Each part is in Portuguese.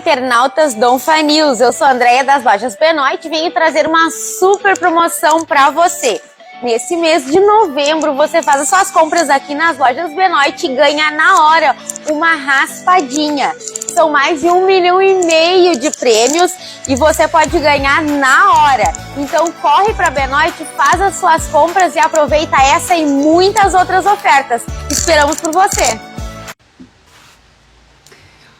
internautas Dom Fan News. Eu sou a Andréia das lojas Benoit e venho trazer uma super promoção para você. Nesse mês de novembro, você faz as suas compras aqui nas lojas Benoit e ganha na hora uma raspadinha. São mais de 1,5 milhão de prêmios e você pode ganhar na hora. Então corre para Benoit, faz as suas compras e aproveita essa e muitas outras ofertas. Esperamos por você!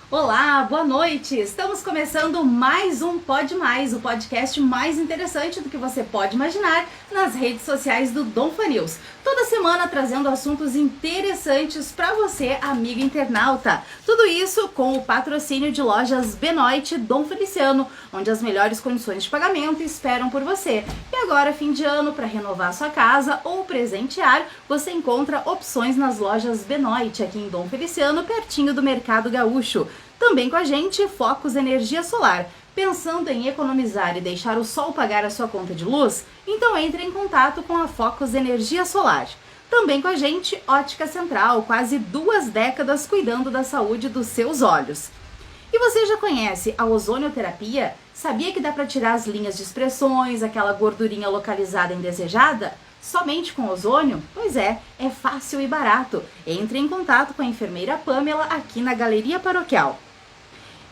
Olá, boa noite! Estamos começando mais um Pode Mais, o podcast mais interessante do que você pode imaginar nas redes sociais do Dom Fan News. Toda semana trazendo assuntos interessantes para você, amigo internauta. Tudo isso com o patrocínio de lojas Benoit Dom Feliciano, onde as melhores condições de pagamento esperam por você. E agora, fim de ano, para renovar sua casa ou presentear, você encontra opções nas lojas Benoit, aqui em Dom Feliciano, pertinho do Mercado Gaúcho. Também com a gente, Focus Energia Solar. Pensando em economizar e deixar o sol pagar a sua conta de luz? Então entre em contato com a Focus Energia Solar. Também com a gente, Ótica Central, quase 2 décadas cuidando da saúde dos seus olhos. E você já conhece a ozonioterapia? Sabia que dá para tirar as linhas de expressões, aquela gordurinha localizada indesejada? Somente com ozônio? Pois é fácil e barato. Entre em contato com a enfermeira Pamela aqui na Galeria Paroquial.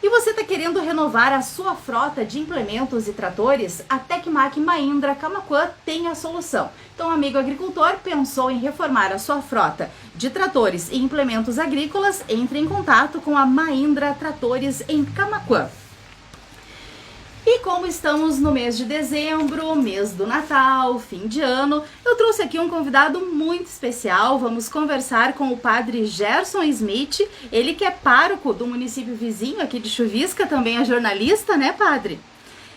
E você está querendo renovar a sua frota de implementos e tratores? A Tecmac Mahindra Camaquã tem a solução. Então, amigo agricultor, pensou em reformar a sua frota de tratores e implementos agrícolas? Entre em contato com a Mahindra Tratores em Camaquã. E como estamos no mês de dezembro, mês do Natal, fim de ano, eu trouxe aqui um convidado muito especial. Vamos conversar com o padre Gerson Smith, ele que é pároco do município vizinho aqui de Chuvisca, também é jornalista, né, padre?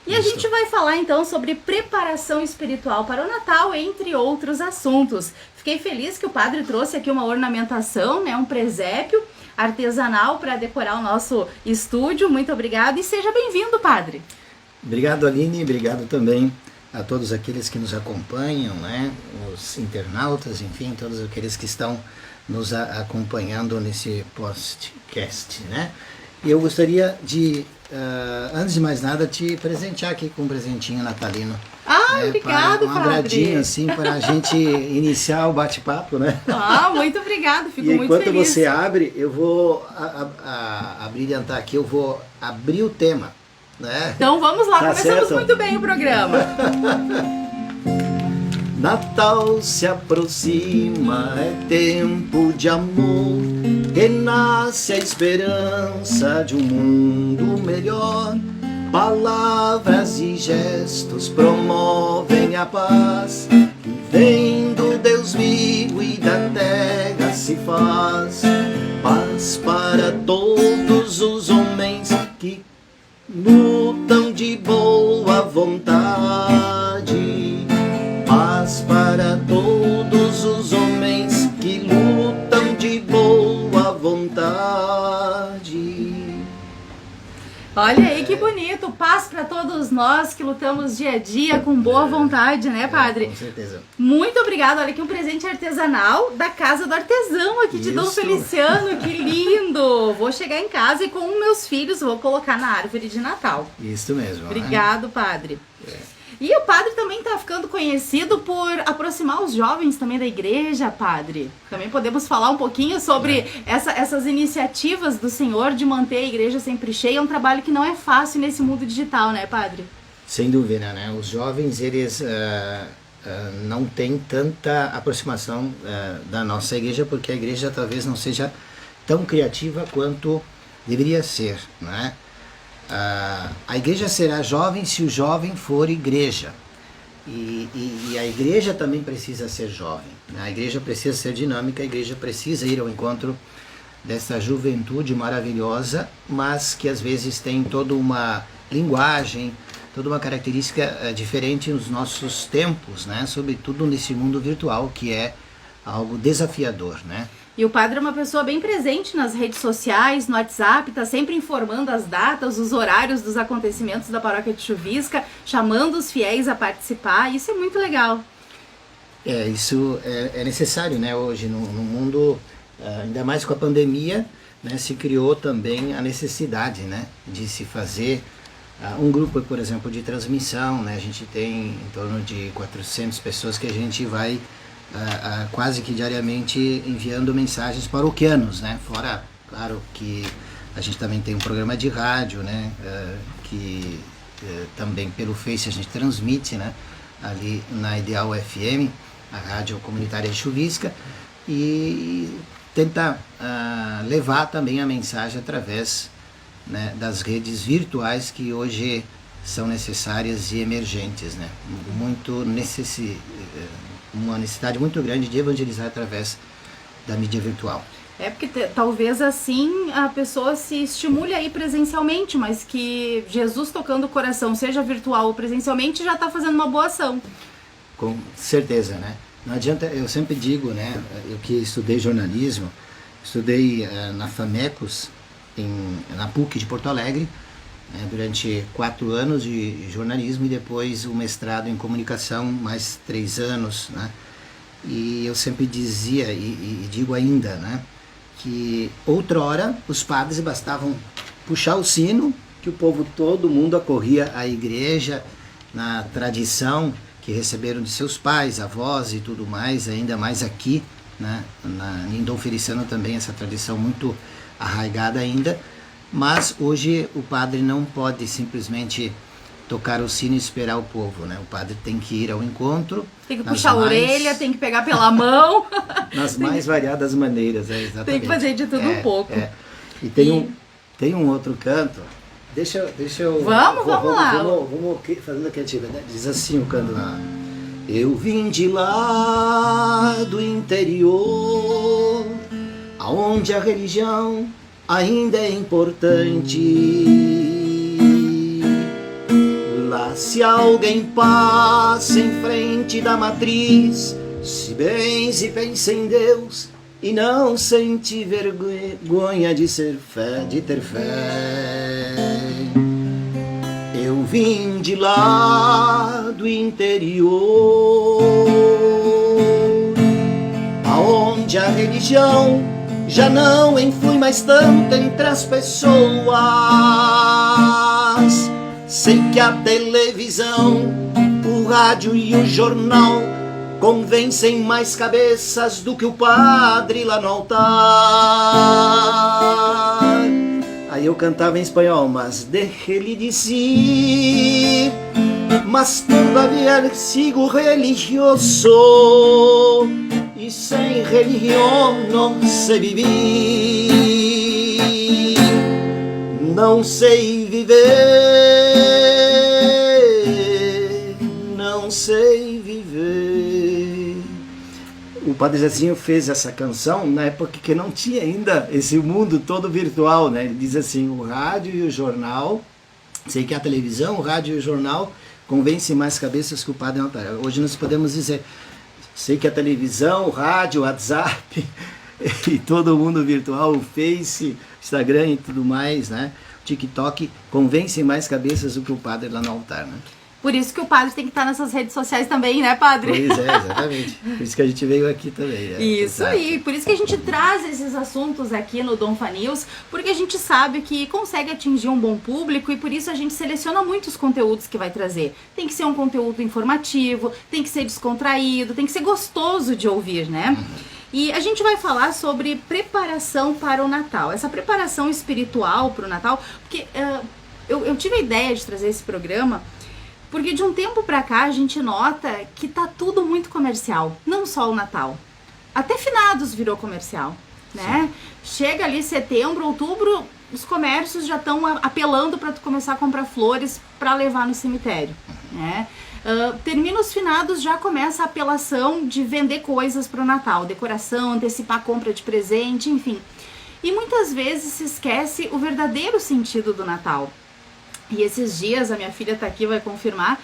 E a gente vai falar então sobre preparação espiritual para o Natal, entre outros assuntos. Fiquei feliz que o padre trouxe aqui uma ornamentação, né, um presépio artesanal para decorar o nosso estúdio. Muito obrigado e seja bem-vindo, padre. Obrigado, Aline, obrigado também a todos aqueles que nos acompanham, né? Os internautas, enfim, todos aqueles que estão nos acompanhando nesse podcast, né? E eu gostaria de, antes de mais nada, te presentear aqui com um presentinho natalino. Obrigado, um agradinho, assim, para a gente iniciar o bate-papo, né? Muito obrigado, fico muito enquanto feliz. Você abre, eu vou abrilhantar aqui, eu vou abrir o tema. Né? Então vamos lá, começamos certo. Muito bem o programa. Natal se aproxima, é tempo de amor, renasce a esperança de um mundo melhor. Palavras e gestos promovem a paz, que vem do Deus vivo e da terra se faz. Paz para todos os homens que lutam de boa vontade, paz para todos os homens que lutam de boa vontade. Olha aí que bonito, paz para todos nós que lutamos dia a dia com boa vontade, né, padre? Com certeza. Muito obrigado, olha aqui um presente artesanal da Casa do Artesão aqui de Dom Feliciano, que lindo! Vou chegar em casa e com meus filhos vou colocar na árvore de Natal. Isso mesmo. Obrigado, padre. E o padre também está ficando conhecido por aproximar os jovens também da igreja, padre. Também podemos falar um pouquinho sobre essas iniciativas do senhor de manter a igreja sempre cheia. É um trabalho que não é fácil nesse mundo digital, né, padre? Sem dúvida, né? Os jovens, eles não têm tanta aproximação da nossa igreja, porque a igreja talvez não seja tão criativa quanto deveria ser, né? A igreja será jovem se o jovem for igreja. E a igreja também precisa ser jovem, né? A igreja precisa ser dinâmica, a igreja precisa ir ao encontro dessa juventude maravilhosa, mas que às vezes tem toda uma linguagem, toda uma característica diferente nos nossos tempos, né? Sobretudo nesse mundo virtual, que é algo desafiador, né? E o padre é uma pessoa bem presente nas redes sociais, no WhatsApp, está sempre informando as datas, os horários dos acontecimentos da paróquia de Chuvisca, chamando os fiéis a participar. Isso é muito legal. Isso é necessário, né? Hoje no mundo, ainda mais com a pandemia, né, se criou também a necessidade, né, de se fazer um grupo, por exemplo, de transmissão, né? A gente tem em torno de 400 pessoas que a gente vai quase que diariamente enviando mensagens paroquianos, né? Fora, claro, que a gente também tem um programa de rádio, né? Que também pelo Face a gente transmite, né? Ali na Ideal FM, a rádio comunitária de Chuvisca, e tentar levar também a mensagem através, né, das redes virtuais que hoje são necessárias e emergentes, né? Uma necessidade muito grande de evangelizar através da mídia virtual. Porque talvez assim a pessoa se estimule aí presencialmente, mas que Jesus tocando o coração, seja virtual ou presencialmente, já está fazendo uma boa ação. Com certeza, né? Não adianta, eu sempre digo, né? Eu que estudei jornalismo, estudei na FAMECOS, na PUC de Porto Alegre, né, durante 4 anos de jornalismo e depois o mestrado em comunicação, mais 3 anos, né? E eu sempre dizia e digo ainda, né, que outrora os padres bastavam puxar o sino, que o povo, todo mundo acorria à igreja na tradição que receberam de seus pais, avós e tudo mais, ainda mais aqui, né, em Dom Feliciano também essa tradição muito arraigada ainda, mas hoje o padre não pode simplesmente tocar o sino e esperar o povo, né? O padre tem que ir ao encontro. Tem que puxar a orelha, tem que pegar pela mão. Nas mais variadas maneiras, exatamente. Tem que fazer de tudo um pouco. E tem um outro canto. Deixa eu... Vamos lá. Vamos fazendo a criatividade. Diz assim o canto lá. Eu vim de lá do interior, aonde a religião ainda é importante. Lá se alguém passa em frente da matriz, se benze e pensa em Deus e não sente vergonha de ter fé. Eu vim de lá do interior, aonde a religião já não influi mais tanto entre as pessoas. Sei que a televisão, o rádio e o jornal convencem mais cabeças do que o padre lá no altar. Aí eu cantava em espanhol, mas deixe-lhe dizer, mas todavía sigo religioso, e sem religião não sei viver, não sei viver, não sei viver. O Padre Zezinho fez essa canção na época que não tinha ainda esse mundo todo virtual, né? Ele diz assim, o rádio e o jornal, sei que a televisão, o rádio e o jornal convencem mais cabeças que o padre não tá. Hoje nós podemos dizer, sei que a televisão, o rádio, o WhatsApp e todo o mundo virtual, o Face, Instagram e tudo mais, né? O TikTok convencem mais cabeças do que o padre lá no altar, né? Por isso que o padre tem que estar nessas redes sociais também, né, padre? Pois é, exatamente. Por isso que a gente veio aqui também. Né? Isso aí, por isso que a gente traz esses assuntos aqui no Dom News, porque a gente sabe que consegue atingir um bom público e por isso a gente seleciona muitos conteúdos que vai trazer. Tem que ser um conteúdo informativo, tem que ser descontraído, tem que ser gostoso de ouvir, né? E a gente vai falar sobre preparação para o Natal, essa preparação espiritual para o Natal, porque eu tive a ideia de trazer esse programa porque de um tempo pra cá a gente nota que tá tudo muito comercial, não só o Natal. Até finados virou comercial, né? Sim. Chega ali setembro, outubro, os comércios já estão apelando para tu começar a comprar flores para levar no cemitério, né? Termina os finados, já começa a apelação de vender coisas pro Natal, decoração, antecipar a compra de presente, enfim. E muitas vezes se esquece o verdadeiro sentido do Natal. E esses dias, a minha filha tá aqui, vai confirmar,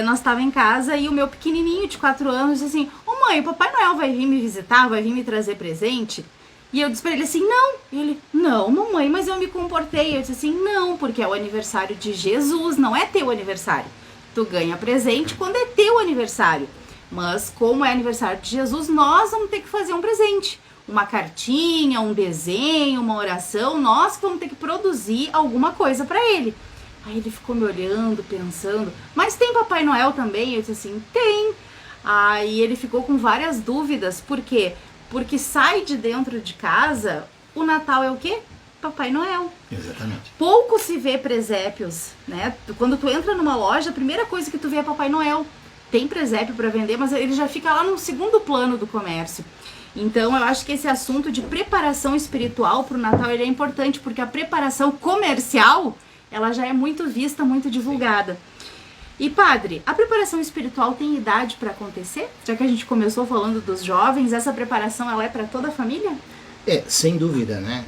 nós tava em casa e o meu pequenininho de 4 anos disse assim, ô mãe, o Papai Noel vai vir me visitar, vai vir me trazer presente? E eu disse pra ele assim, não. E ele, não mamãe, mas eu me comportei. Eu disse assim, não, porque é o aniversário de Jesus, não é teu aniversário. Tu ganha presente quando é teu aniversário. Mas como é aniversário de Jesus, nós vamos ter que fazer um presente. uma cartinha, um desenho, uma oração, nós vamos ter que produzir alguma coisa para ele. Aí ele ficou me olhando, pensando, mas tem Papai Noel também? Eu disse assim, tem. Aí ele ficou com várias dúvidas, por quê? Porque sai de dentro de casa, o Natal é o quê? Papai Noel. Exatamente. Pouco se vê presépios, né? Quando tu entra numa loja, a primeira coisa que tu vê é Papai Noel. Tem presépio para vender, mas ele já fica lá no segundo plano do comércio. Então, eu acho que esse assunto de preparação espiritual para o Natal ele é importante, porque a preparação comercial, ela já é muito vista, muito divulgada. E, padre, a preparação espiritual tem idade para acontecer? Já que a gente começou falando dos jovens, essa preparação ela é para toda a família? Sem dúvida, né?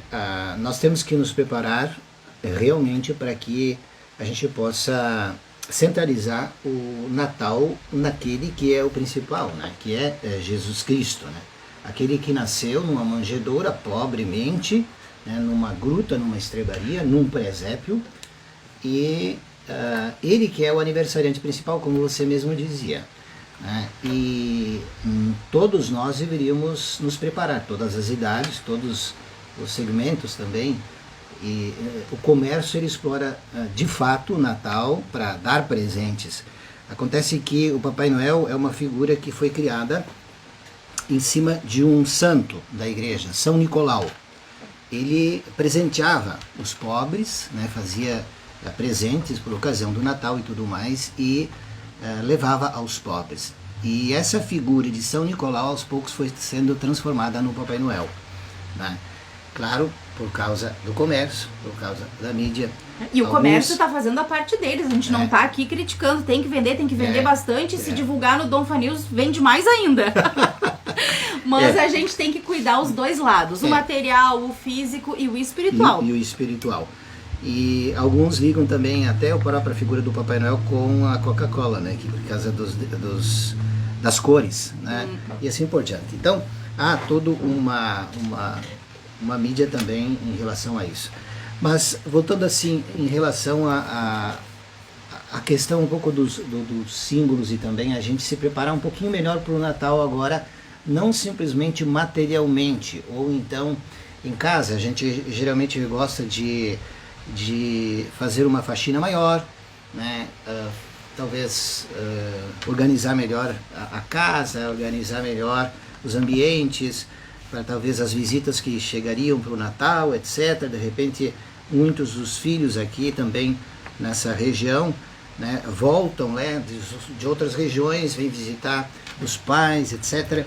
Nós temos que nos preparar realmente para que a gente possa centralizar o Natal naquele que é o principal, né? Que é Jesus Cristo, né? Aquele que nasceu numa manjedoura, pobremente, né? Numa gruta, numa estrebaria, num presépio, e ele que é o aniversariante principal, como você mesmo dizia, né? E todos nós deveríamos nos preparar, todas as idades, todos os segmentos também. E o comércio ele explora de fato o Natal para dar presentes. Acontece que o Papai Noel é uma figura que foi criada em cima de um santo da igreja, São Nicolau. Ele presenteava os pobres, né, fazia presentes por ocasião do Natal e tudo mais, e levava aos pobres. E essa figura de São Nicolau aos poucos foi sendo transformada no Papai Noel, né? Claro, por causa do comércio, por causa da mídia. E o comércio está fazendo a parte deles, a gente não está aqui criticando, tem que vender bastante, se divulgar no Dom News vende mais ainda. Mas a gente tem que cuidar os dois lados, o material, o físico e o espiritual. E o espiritual. E alguns ligam também até a própria figura do Papai Noel com a Coca-Cola, né? Que por causa das cores, né? E assim por diante. Então, há toda uma mídia também em relação a isso. Mas, voltando assim, em relação a questão um pouco dos símbolos e também a gente se preparar um pouquinho melhor para o Natal agora, não simplesmente materialmente, ou então em casa, a gente geralmente gosta de fazer uma faxina maior, né? Talvez organizar melhor a casa, organizar melhor os ambientes, para talvez as visitas que chegariam para o Natal, etc. De repente, muitos dos filhos aqui também nessa região, né, voltam, né, de outras regiões, vêm visitar os pais, etc.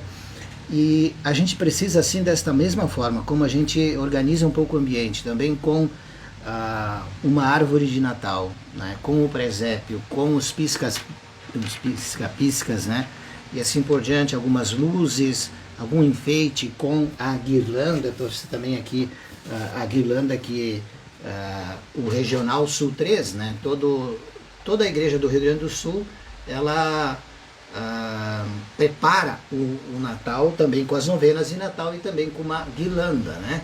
E a gente precisa, assim, desta mesma forma, como a gente organiza um pouco o ambiente, também com uma árvore de Natal, né, com o presépio, com os pisca-piscas, né, e assim por diante, algumas luzes, algum enfeite com a guirlanda. Trouxe também aqui a guirlanda que o Regional Sul 3, né, toda a igreja do Rio Grande do Sul, ela prepara o Natal também com as novenas de Natal e também com uma guirlanda, né,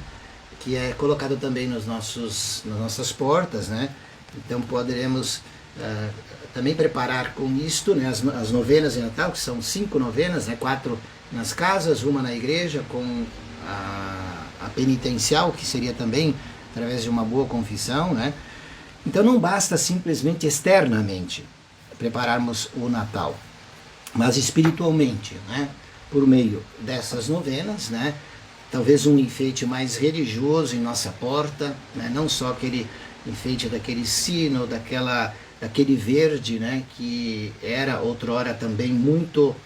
que é colocado também nas nossas portas, né. Então poderemos também preparar com isto, né, as novenas de Natal, que são 5 novenas, né, 4 nas casas, uma na igreja, com a penitencial, que seria também através de uma boa confissão, né. Então não basta simplesmente externamente prepararmos o Natal, mas espiritualmente, né, por meio dessas novenas, né, talvez um enfeite mais religioso em nossa porta, né, não só aquele enfeite daquele sino, daquele verde, né, que era outrora também muito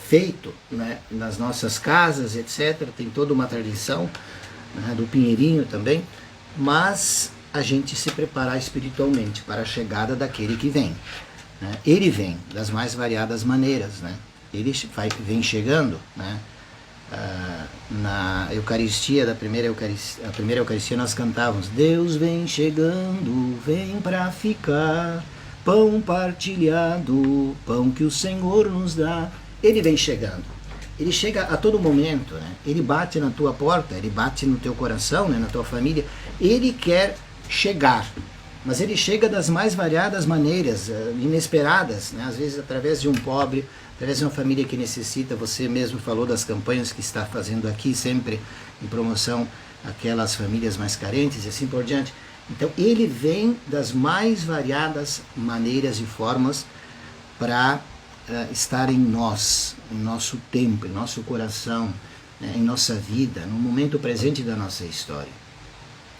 feito, né, nas nossas casas, etc. Tem toda uma tradição, né, do pinheirinho também, mas a gente se preparar espiritualmente para a chegada daquele que vem, né? Ele vem das mais variadas maneiras, né? Ele vem chegando, né? Na Eucaristia, a primeira Eucaristia nós cantávamos: Deus vem chegando, vem para ficar, pão partilhado, pão que o Senhor nos dá. Ele vem chegando, ele chega a todo momento, né? Ele bate na tua porta, ele bate no teu coração, né? Na tua família, ele quer chegar, mas ele chega das mais variadas maneiras, inesperadas, né? Às vezes através de um pobre, através de uma família que necessita. Você mesmo falou das campanhas que está fazendo aqui, sempre em promoção àquelas famílias mais carentes e assim por diante. Então ele vem das mais variadas maneiras e formas para estar em nós, em nosso tempo, em nosso coração, né? Em nossa vida, no momento presente da nossa história.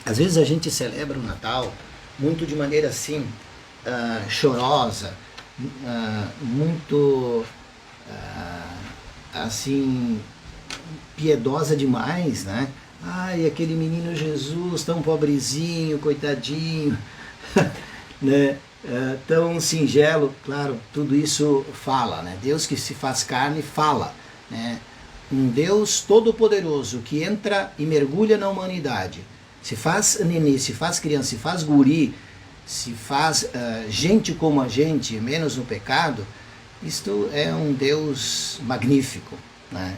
Às vezes a gente celebra o Natal muito de maneira assim, chorosa, muito assim, piedosa demais, né? Ai, aquele menino Jesus, tão pobrezinho, coitadinho, né? Tão singelo. Claro, tudo isso fala, né? Deus que se faz carne fala, né? Um Deus todo-poderoso que entra e mergulha na humanidade, se faz nenê, se faz criança, se faz guri, se faz gente como a gente, menos no pecado. Isto é um Deus magnífico, né?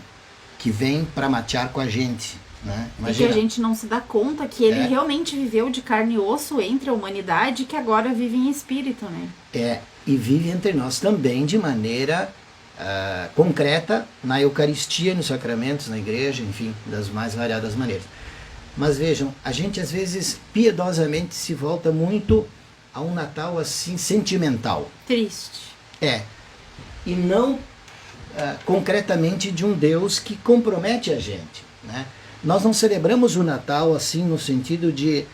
Que vem para matear com a gente, né? Imagina. E que a gente não se dá conta que ele realmente viveu de carne e osso entre a humanidade, que agora vive em espírito, né? E vive entre nós também de maneira concreta na Eucaristia, nos sacramentos, na igreja, enfim, das mais variadas maneiras. Mas vejam, a gente às vezes piedosamente se volta muito a um Natal assim sentimental. Triste. E não concretamente de um Deus que compromete a gente, né? Nós não celebramos o Natal assim no sentido de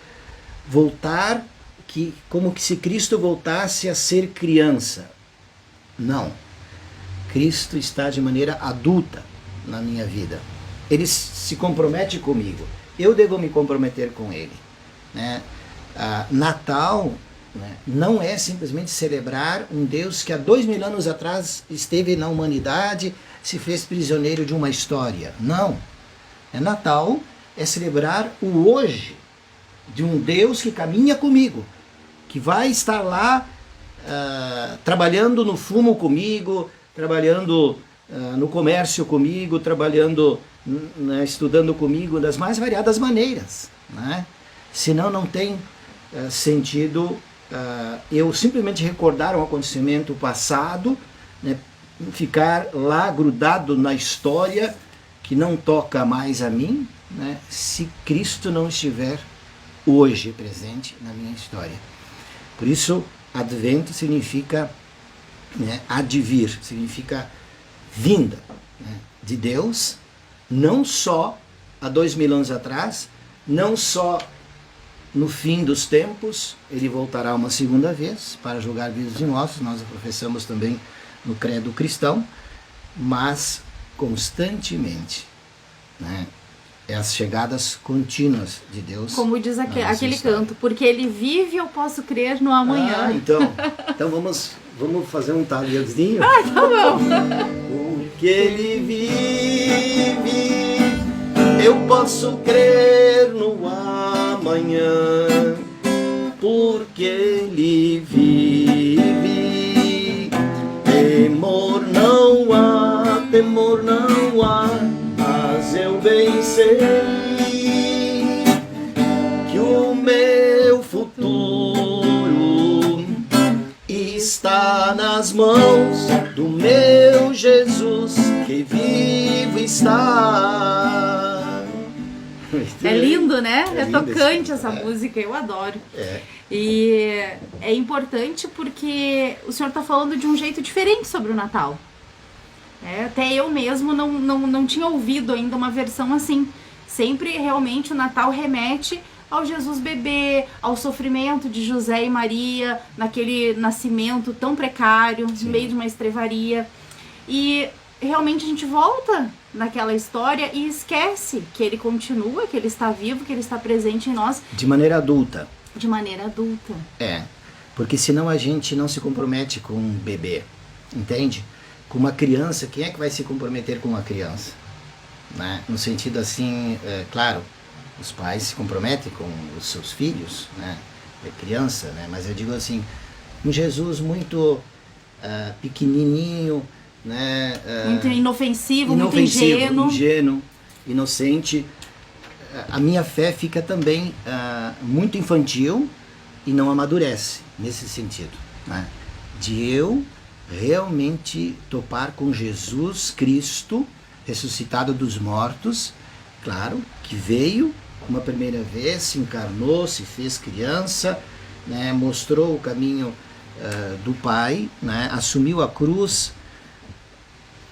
voltar, como que se Cristo voltasse a ser criança. Não. Cristo está de maneira adulta na minha vida. Ele se compromete comigo. Eu devo me comprometer com ele, né? Natal, né, não é simplesmente celebrar um Deus que há 2000 anos atrás esteve na humanidade, se fez prisioneiro de uma história. Não. Natal é celebrar o hoje de um Deus que caminha comigo, que vai estar lá trabalhando no fumo comigo, trabalhando no comércio comigo, trabalhando, né, estudando comigo das mais variadas maneiras, né? Senão não tem sentido eu simplesmente recordar um acontecimento passado, né, ficar lá grudado na história que não toca mais a mim, né, se Cristo não estiver hoje presente na minha história. Por isso, Advento significa, né, advir, significa vinda, né, de Deus, não só há 2000 anos atrás, não só no fim dos tempos, ele voltará uma segunda vez para julgar vivos e mortos, nós professamos também no credo cristão, mas constantemente, né, é as chegadas contínuas de Deus. Como diz aquele canto, porque ele vive, eu posso crer no amanhã. Então vamos fazer um talherzinho? Tá bom. Porque ele vive, eu posso crer no amanhã. Porque ele vive, temor não há, mas eu bem sei que o meu futuro está nas mãos do meu Jesus, que vivo está. É lindo, né? É lindo tocante essa música, eu adoro. E é importante porque o senhor está falando de um jeito diferente sobre o Natal. Até eu mesmo não tinha ouvido ainda uma versão assim. Sempre realmente o Natal remete ao Jesus bebê, ao sofrimento de José e Maria, naquele nascimento tão precário, no meio de uma estrevaria. E realmente a gente volta naquela história e esquece que ele continua, que ele está vivo, que ele está presente em nós. De maneira adulta. De maneira adulta. Porque senão a gente não se compromete com um bebê, entende? Com uma criança, quem é que vai se comprometer com uma criança? Né? No sentido assim, claro, os pais se comprometem com os seus filhos, né? É criança, né? Mas eu digo assim, um Jesus muito pequenininho, né? Muito inofensivo, muito ingênuo, inocente. A minha fé fica também muito infantil, e não amadurece nesse sentido, né? De eu realmente topar com Jesus Cristo, ressuscitado dos mortos, claro, que veio uma primeira vez, se encarnou, se fez criança, né? Mostrou o caminho do Pai, né? Assumiu a cruz,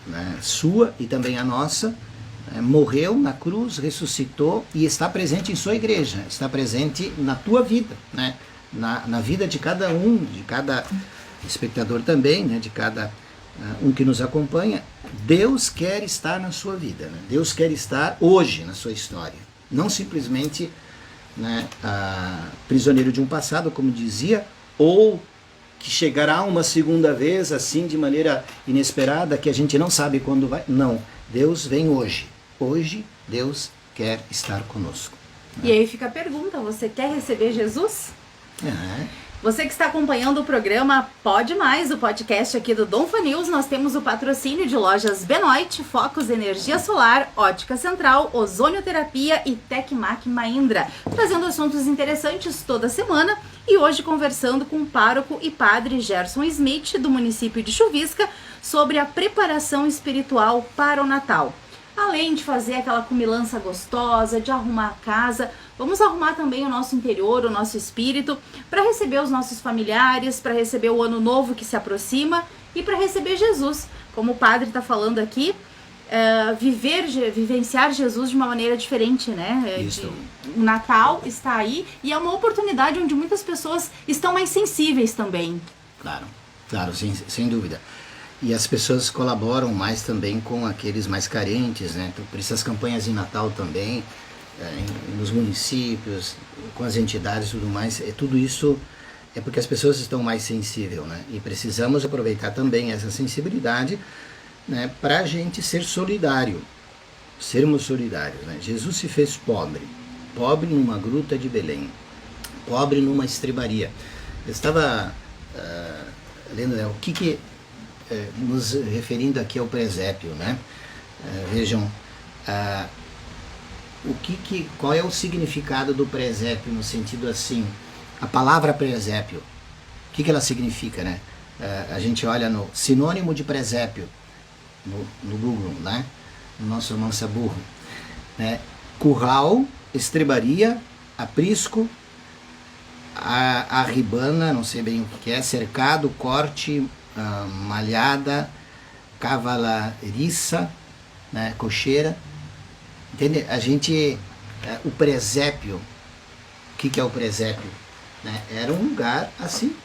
né? Sua e também a nossa, morreu na cruz, ressuscitou e está presente em sua igreja, está presente na tua vida, né? Na vida de cada um, de cada espectador também, né? De cada um que nos acompanha. Deus quer estar na sua vida, né? Deus quer estar hoje na sua história, não simplesmente, né, prisioneiro de um passado, como dizia, ou que chegará uma segunda vez assim de maneira inesperada que a gente não sabe quando vai. Não, Deus vem hoje. Hoje Deus quer estar conosco. E aí fica a pergunta, você quer receber Jesus? É. Você que está acompanhando o programa Pode Mais, o podcast aqui do Donfa News, nós temos o patrocínio de lojas Benoit, Focus Energia Solar, Ótica Central, Ozonioterapia e Tecmac Mahindra, trazendo assuntos interessantes toda semana e hoje conversando com o pároco e padre Gerson Smith, do município de Chuvisca, sobre a preparação espiritual para o Natal. Além de fazer aquela comilança gostosa, de arrumar a casa, vamos arrumar também o nosso interior, o nosso espírito, para receber os nossos familiares, para receber o ano novo que se aproxima e para receber Jesus. Como o padre está falando aqui, vivenciar Jesus de uma maneira diferente, né? O Natal está aí e é uma oportunidade onde muitas pessoas estão mais sensíveis também. Claro, sem dúvida. E as pessoas colaboram mais também com aqueles mais carentes, né? Então, por isso as campanhas em Natal também, nos municípios, com as entidades e tudo mais, tudo isso é porque as pessoas estão mais sensíveis, né? E precisamos aproveitar também essa sensibilidade, né, para a gente ser solidário, sermos solidários, né? Jesus se fez pobre numa gruta de Belém, pobre numa estrebaria. Eu estava lendo, né, o que nos referindo aqui ao presépio, né? Vejam, qual é o significado do presépio no sentido assim, a palavra presépio, o que ela significa, né? A gente olha no sinônimo de presépio no Google, né? No nosso Mansa Burro, né? Curral, estrebaria, aprisco, a ribana, não sei bem o que é, cercado, corte, malhada, cavalariça, né, cocheira, entende? A gente, o presépio, o que é o presépio? Né? Era um lugar assim,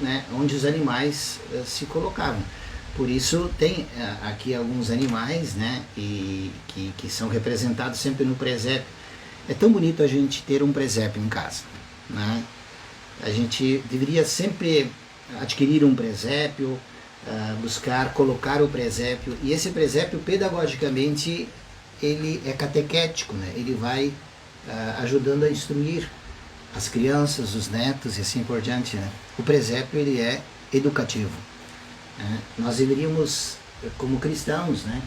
né, onde os animais se colocavam. Por isso tem aqui alguns animais, né, que são representados sempre no presépio. É tão bonito a gente ter um presépio em casa, né? A gente deveria sempre adquirir um presépio, buscar colocar o presépio, e esse presépio pedagogicamente ele é catequético, né? Ele vai ajudando a instruir as crianças, os netos e assim por diante, né? O presépio ele é educativo, né? Nós deveríamos, como cristãos, né,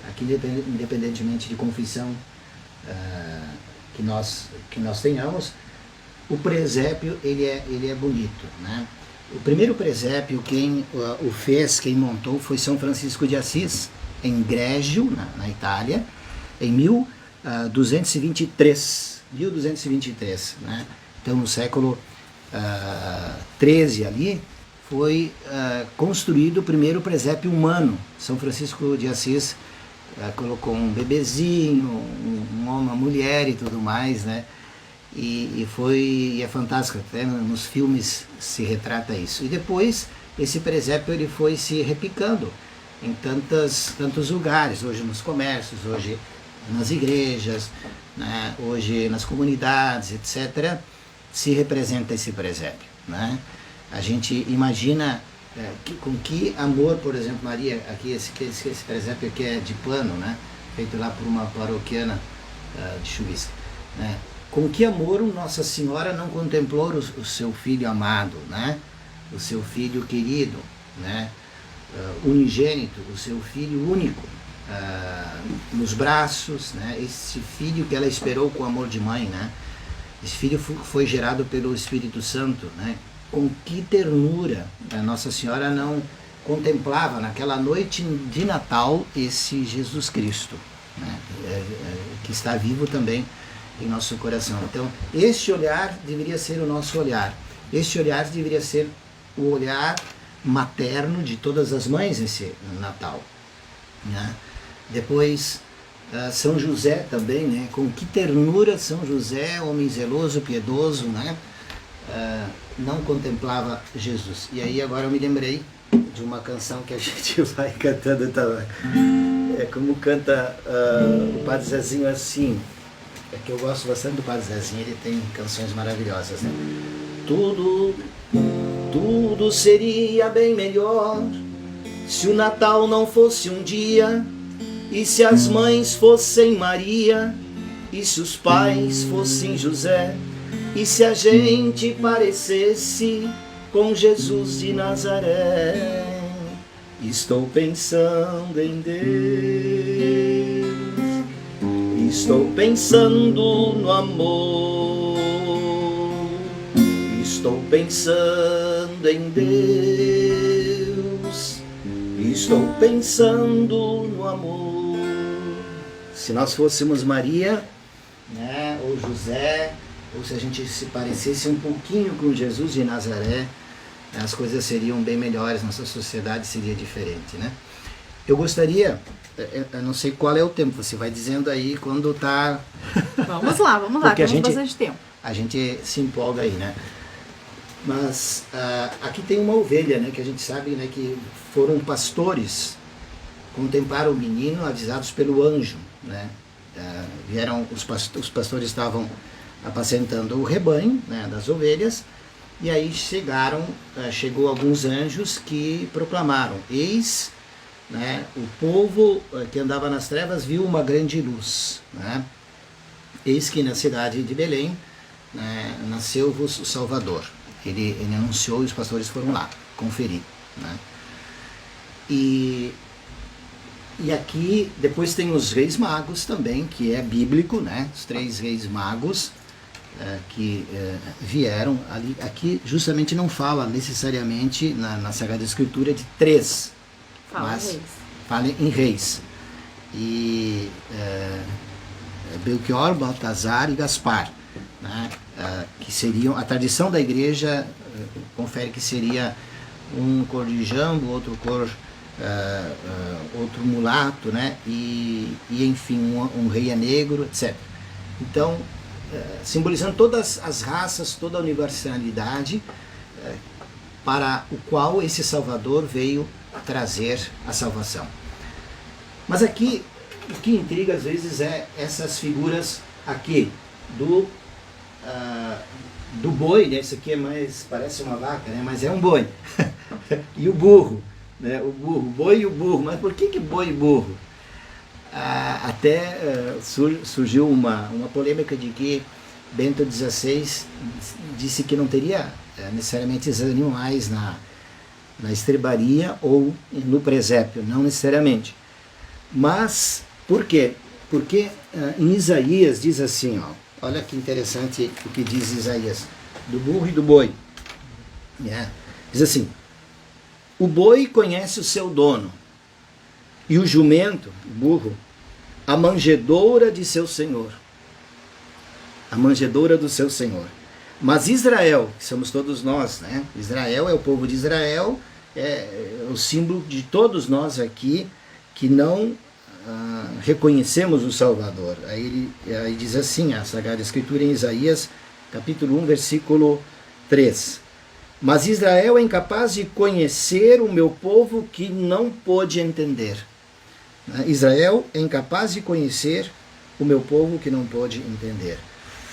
aqui independentemente de confissão que nós tenhamos, o presépio ele é bonito, né? O primeiro presépio, quem o fez, quem montou, foi São Francisco de Assis, em Grégio, na Itália, em 1223, né? Então, no século 13 ali, foi construído o primeiro presépio humano. São Francisco de Assis colocou um bebezinho, uma mulher e tudo mais, né? E é fantástico, até nos filmes se retrata isso. E depois esse presépio ele foi se replicando em tantos lugares, hoje nos comércios, hoje nas igrejas, né? Hoje nas comunidades, etc. Se representa esse presépio, né? A gente imagina com que amor, por exemplo, Maria, aqui esse presépio aqui é de pano, né? Feito lá por uma paroquiana de Chuvisca, né? Com que amor Nossa Senhora não contemplou o seu filho amado, né? O seu filho querido, né? Unigênito, o seu filho único, nos braços, né? Esse filho que ela esperou com amor de mãe, né? Esse filho foi gerado pelo Espírito Santo, né? Com que ternura a Nossa Senhora não contemplava naquela noite de Natal esse Jesus Cristo, né? Que está vivo também em nosso coração. Então, este olhar deveria ser o nosso olhar. Este olhar deveria ser o olhar materno de todas as mães nesse Natal, né? Depois, São José também, né? Com que ternura São José, homem zeloso, piedoso, né? Não contemplava Jesus. E aí agora eu me lembrei de uma canção que a gente vai cantando também. É como canta o Padre Zezinho assim. É que eu gosto bastante do Padre Zezinho, ele tem canções maravilhosas, né? Tudo seria bem melhor se o Natal não fosse um dia, e se as mães fossem Maria, e se os pais fossem José, e se a gente parecesse com Jesus de Nazaré. Estou pensando em Deus, estou pensando no amor, estou pensando em Deus, estou pensando no amor. Se nós fôssemos Maria, né, ou José, ou se a gente se parecesse um pouquinho com Jesus de Nazaré, as coisas seriam bem melhores, nossa sociedade seria diferente, né? Eu gostaria, eu não sei qual é o tempo, você vai dizendo aí quando está... Vamos lá, temos bastante tempo. A gente se empolga aí, né? Mas aqui tem uma ovelha, né, que a gente sabe, né, que foram pastores, contemplaram o menino avisados pelo anjo, né? Vieram, os pastores estavam apacentando o rebanho, né, das ovelhas, e aí chegou alguns anjos que proclamaram: eis, né, o povo que andava nas trevas viu uma grande luz, né? Eis que na cidade de Belém, né, nasceu-vos o Salvador. Ele anunciou e os pastores foram lá conferir, né? E aqui depois tem os reis magos também, que é bíblico, né? Os 3 reis magos que vieram ali. Aqui justamente não fala necessariamente na Sagrada Escritura de 3, mas fala em reis. E Belchior, Baltazar e Gaspar, né? Que seriam, a tradição da igreja confere que seria um cor de jambo, outro cor, outro mulato, né? E enfim, um rei é negro, etc. Então, simbolizando todas as raças, toda a universalidade para o qual esse Salvador veio trazer a salvação. Mas aqui, o que intriga às vezes é essas figuras aqui, do boi, né? Isso aqui é mais, parece uma vaca, né? Mas é um boi. E o burro, né? O boi e o burro. Mas por que boi e burro? Até surgiu uma polêmica de que Bento XVI disse que não teria necessariamente esses animais na estrebaria ou no presépio, não necessariamente. Mas por quê? Porque em Isaías diz assim, ó, olha que interessante o que diz Isaías, do burro e do boi. Diz assim: o boi conhece o seu dono, e o jumento, o burro, a manjedoura de seu senhor. A manjedoura do seu senhor. Mas Israel, que somos todos nós, né? Israel é o povo de Israel, é o símbolo de todos nós aqui que não reconhecemos o Salvador. Aí diz assim, a Sagrada Escritura em Isaías, capítulo 1, versículo 3. Mas Israel é incapaz de conhecer o meu povo que não pôde entender. Israel é incapaz de conhecer o meu povo que não pôde entender.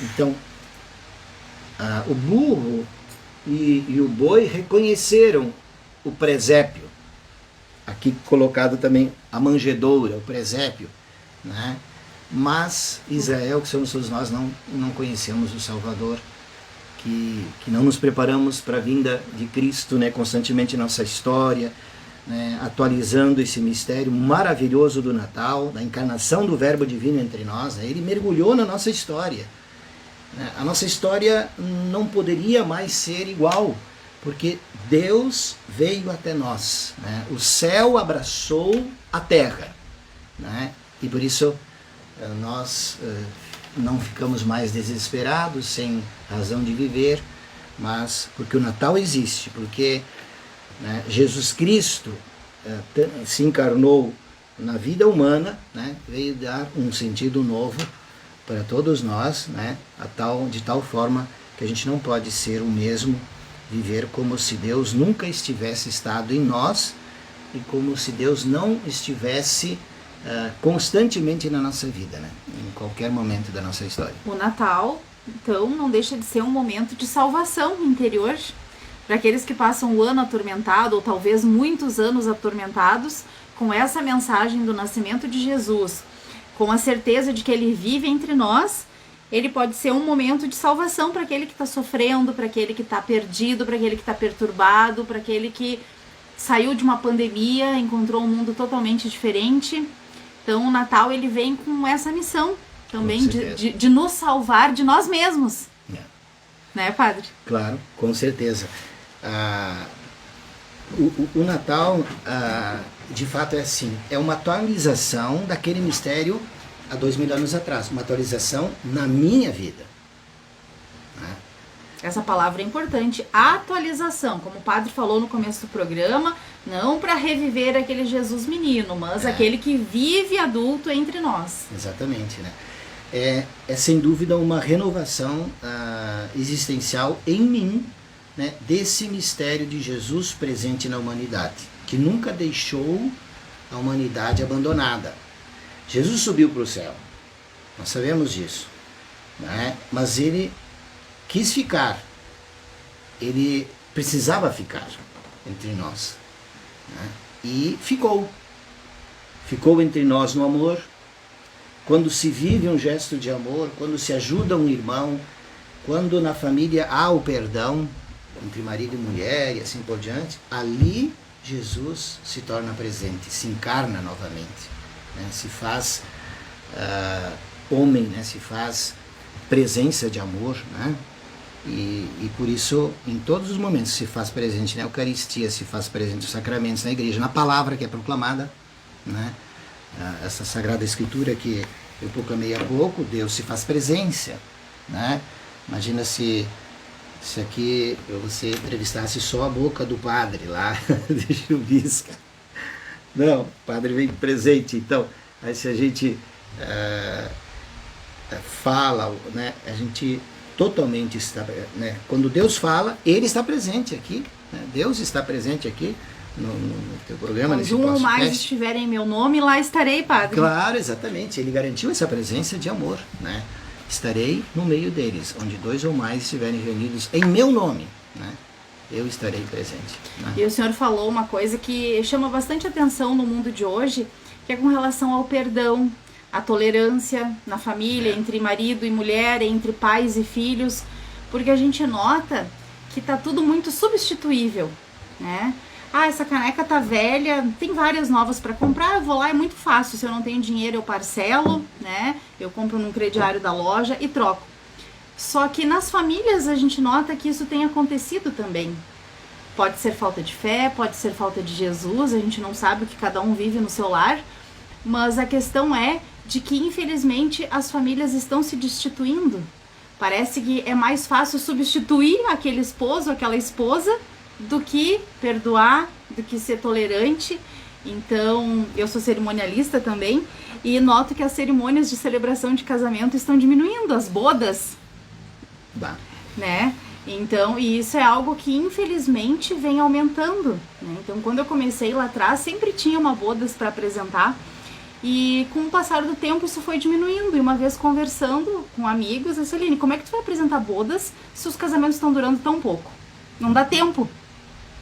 Então, o burro e o boi reconheceram o presépio. Aqui colocado também a manjedoura, o presépio, né? Mas Israel, que somos todos nós, não conhecemos o Salvador, que não nos preparamos para a vinda de Cristo, né? Constantemente em nossa história, né? Atualizando esse mistério maravilhoso do Natal, da encarnação do Verbo Divino entre nós, né? Ele mergulhou na nossa história. né? A nossa história não poderia mais ser igual, porque Deus veio até nós, né? O céu abraçou a terra, né? E por isso nós não ficamos mais desesperados, sem razão de viver, mas porque o Natal existe, porque, né, Jesus Cristo se encarnou na vida humana, né, veio dar um sentido novo para todos nós, né, de tal forma que a gente não pode ser o mesmo, viver como se Deus nunca estivesse estado em nós e como se Deus não estivesse constantemente na nossa vida, né, em qualquer momento da nossa história. O Natal, então, não deixa de ser um momento de salvação interior para aqueles que passam o ano atormentado, ou talvez muitos anos atormentados, com essa mensagem do nascimento de Jesus, com a certeza de que ele vive entre nós. Ele pode ser um momento de salvação para aquele que está sofrendo, para aquele que está perdido, para aquele que está perturbado, para aquele que saiu de uma pandemia, encontrou um mundo totalmente diferente. Então o Natal ele vem com essa missão também de nos salvar de nós mesmos. Né, Padre? Claro, com certeza. O Natal, de fato, é assim, é uma atualização daquele mistério há 2000 anos atrás, uma atualização na minha vida. Né? Essa palavra é importante, atualização, como o Padre falou no começo do programa, não para reviver aquele Jesus menino, mas aquele que vive adulto entre nós. Exatamente, né? É sem dúvida uma renovação existencial em mim, né, desse mistério de Jesus presente na humanidade, que nunca deixou a humanidade abandonada. Jesus subiu para o céu, nós sabemos disso, né? Mas ele quis ficar, ele precisava ficar entre nós, né? E ficou entre nós no amor. Quando se vive um gesto de amor, quando se ajuda um irmão, quando na família há o perdão entre marido e mulher e assim por diante, ali Jesus se torna presente, se encarna novamente, né? Se faz homem, né? Se faz presença de amor, né? E por isso, em todos os momentos, se faz presente na Eucaristia, se faz presente nos sacramentos, na igreja, na palavra que é proclamada, né? Essa Sagrada Escritura que eu proclamei há pouco, Deus se faz presença, né? Imagina se aqui você entrevistasse só a boca do padre lá de Chuvisca. Não, o padre vem presente. Então, aí se a gente fala, né, a gente totalmente está, né, quando Deus fala, Ele está presente aqui, né? Deus está presente aqui no teu programa, nesse podcast. Quando um ou mais estiverem em meu nome, lá estarei, Padre. Claro, exatamente. Ele garantiu essa presença de amor, né? Estarei no meio deles, onde 2 ou mais estiverem reunidos em meu nome, né? Eu estarei presente. Né? E o senhor falou uma coisa que chama bastante atenção no mundo de hoje, que é com relação ao perdão, à tolerância na família, entre marido e mulher, entre pais e filhos, porque a gente nota que tá tudo muito substituível, né? Ah, essa caneca tá velha, tem várias novas para comprar, eu vou lá, é muito fácil, se eu não tenho dinheiro eu parcelo, né? Eu compro num crediário da loja e troco. Só que nas famílias a gente nota que isso tem acontecido também. Pode ser falta de fé, pode ser falta de Jesus, a gente não sabe o que cada um vive no seu lar, mas a questão é de que infelizmente as famílias estão se destituindo. Parece que é mais fácil substituir aquele esposo, aquela esposa, do que perdoar, do que ser tolerante. Então, eu sou cerimonialista também e noto que as cerimônias de celebração de casamento estão diminuindo, as bodas, né? Então, e isso é algo que infelizmente vem aumentando, né? Então, quando eu comecei lá atrás, sempre tinha uma bodas para apresentar e com o passar do tempo isso foi diminuindo. E uma vez conversando com amigos, eu disse, Aline, como é que tu vai apresentar bodas se os casamentos estão durando tão pouco? Não dá tempo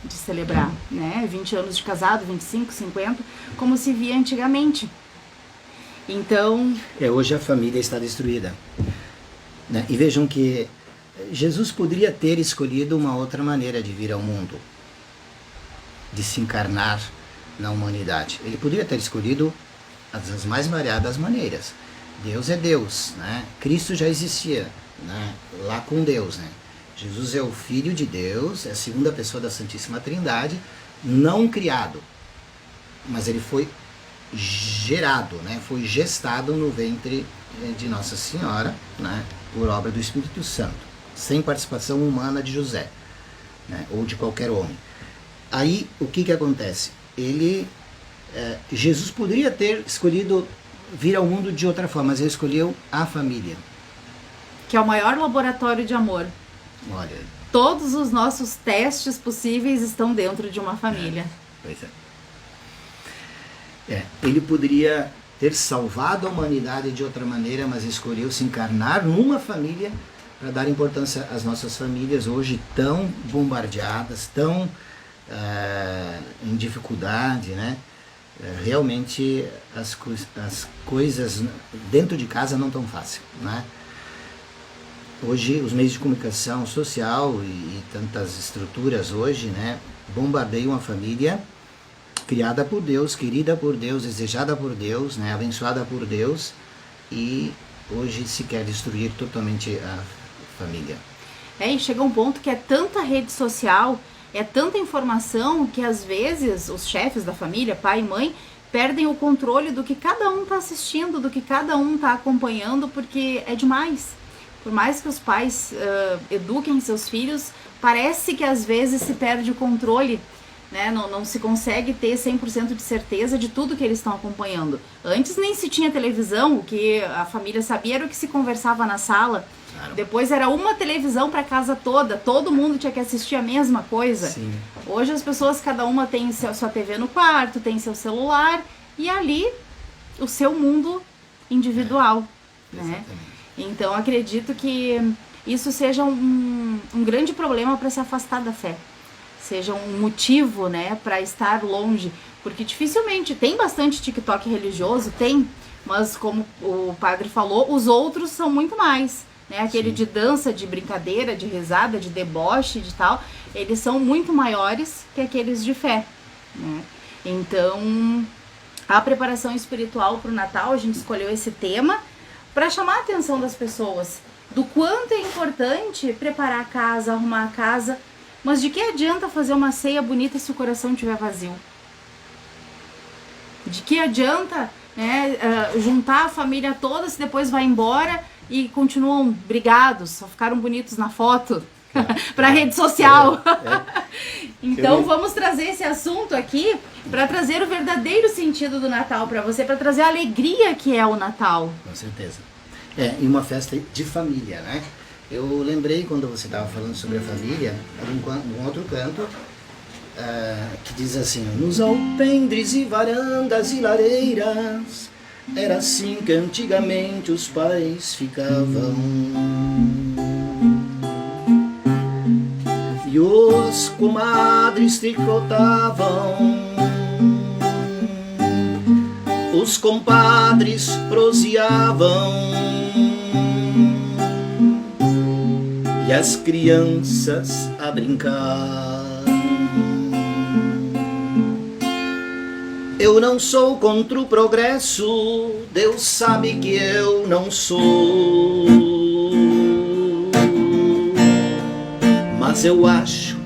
de celebrar, né? 20 anos de casado, 25, 50, como se via antigamente. Então... hoje a família está destruída, né? E vejam que Jesus poderia ter escolhido uma outra maneira de vir ao mundo, de se encarnar na humanidade. Ele poderia ter escolhido as mais variadas maneiras. Deus é Deus, né? Cristo já existia. né, lá com Deus, né? Jesus é o Filho de Deus, é a segunda pessoa da Santíssima Trindade, não criado, mas ele foi gerado, né? Foi gestado no ventre de Nossa Senhora, né? Por obra do Espírito Santo, sem participação humana de José, né? Ou de qualquer homem. Aí o que acontece? Jesus poderia ter escolhido vir ao mundo de outra forma, mas ele escolheu a família. Que é o maior laboratório de amor. Olha. Todos os nossos testes possíveis estão dentro de uma família. Pois é. Ele poderia ter salvado a humanidade de outra maneira, mas escolheu se encarnar numa família para dar importância às nossas famílias hoje tão bombardeadas, tão em dificuldade, né? Realmente as coisas dentro de casa não tão fácil, né? Hoje os meios de comunicação social e tantas estruturas hoje, né, bombardeiam a família criada por Deus, querida por Deus, desejada por Deus, né, abençoada por Deus, e hoje se quer destruir totalmente a família. E chega um ponto que é tanta rede social, é tanta informação que às vezes os chefes da família, pai e mãe, perdem o controle do que cada um está assistindo, do que cada um está acompanhando, porque é demais. Por mais que os pais eduquem seus filhos, parece que às vezes se perde o controle, né? Não se consegue ter 100% de certeza de tudo que eles estão acompanhando. Antes nem se tinha televisão, o que a família sabia era o que se conversava na sala. Claro. Depois era uma televisão para a casa toda, todo mundo tinha que assistir a mesma coisa. Sim. Hoje as pessoas, cada uma tem sua TV no quarto, tem seu celular e ali o seu mundo individual. Né? Exatamente. Então acredito que isso seja um grande problema para se afastar da fé, seja um motivo, né, para estar longe, porque dificilmente tem bastante TikTok religioso, tem, mas como o padre falou, os outros são muito mais, né, aquele Sim. de dança, de brincadeira, de risada, de deboche, de tal, eles são muito maiores que aqueles de fé, né? Então a preparação espiritual para o Natal, a gente escolheu esse tema para chamar a atenção das pessoas do quanto é importante preparar a casa, arrumar a casa, mas de que adianta fazer uma ceia bonita se o coração estiver vazio? De que adianta, né, juntar a família toda se depois vai embora e continuam brigados, só ficaram bonitos na foto para rede social? Então vamos trazer esse assunto aqui para trazer o verdadeiro sentido do Natal para você, para trazer a alegria que é o Natal. Com certeza. E uma festa de família, né? Eu lembrei quando você estava falando sobre a família, num outro canto, que diz assim: nos alpendres e varandas e lareiras, era assim que antigamente os pais ficavam. E os comadres tricotavam, os compadres proseavam, e as crianças a brincar. Eu não sou contra o progresso, Deus sabe que eu não sou, mas eu acho